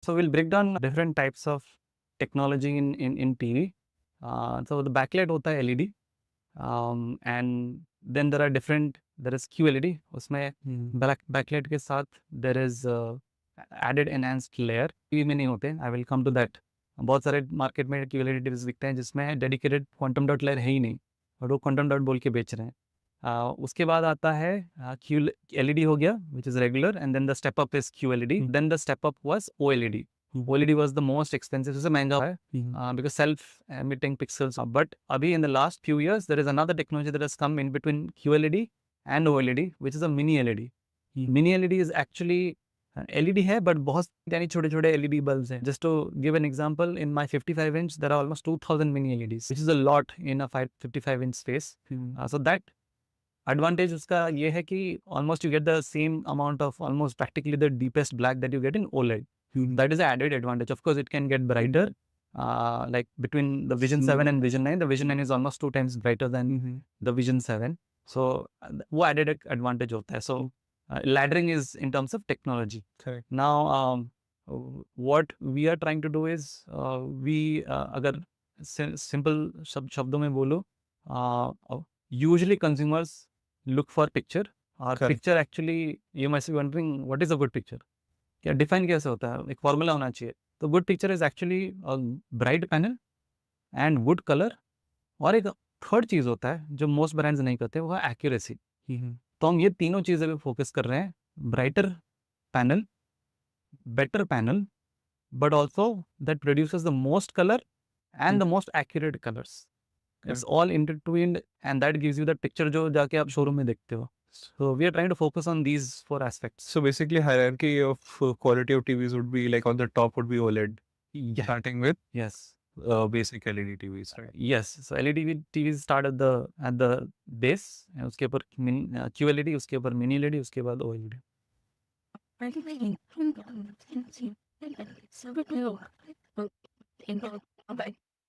So we'll break down different types of technology in TV. So the backlight होता है LED, and then there is QLED. उसमें backlight के साथ there is added enhanced layer. TV में नहीं होते. I will come to that. बहुत सारे मार्केट में QLED TVs बिकते हैं जिसमें डेडिकेटेड क्वांटम डॉट लेयर है ही नहीं, और वो क्वांटम डॉट बोल के बेच रहे हैं. उसके बाद आता है LED हो गया, which is regular, and then the step up is QLED. Then the step up was OLED. OLED was the most expensive, सबसे महंगा है, because self-emitting pixels. But अभी in the last few years there is another technology that has come in between QLED and OLED, which is a mini LED. Mini LED is actually LED है, but बहुत यानी छोटे छोटे LED bulbs हैं. Just to give an example, in my 55 inch there are almost 2000 mini LEDs, which is a lot in a 55 inch space. So that advantage उसका ये है कि almost you get the same amount of almost practically the deepest black that you get in OLED. That is the added advantage. Of course, it can get brighter. Like between the Vision 7 and Vision 9, the Vision 9 is almost 2 times brighter than the Vision 7. So वो added advantage होता है. So laddering is in terms of technology. Correct. Now what we are trying to do is अगर simple शब्दों में बोलो, usually consumers look for picture, और Correct. picture actually you must be wondering what is a good picture, क्या define कैसे होता है, एक फॉर्मूला होना चाहिए. तो good picture is actually bright panel and wood colour, और एक थर्ड चीज़ होता है जो मोस्ट ब्रांड्स नहीं करते, वो है एक्यूरेसी. तो हम ये तीनों चीज़ें पे फोकस कर रहे हैं. Brighter panel, better panel, but also that produces the most colour and the most accurate colours. It's all intertwined and that gives you that picture जो जाके आप शोरूम में देखते हो. So we are trying to focus on these 4 aspects. So basically, hierarchy of quality of TVs would be like on the top would be OLED, Yeah. starting with Yes. basic LED TVs, right? Yes. So LED TVs start at the base, and उसके ऊपर QLED, उसके ऊपर mini LED, उसके बाद OLED.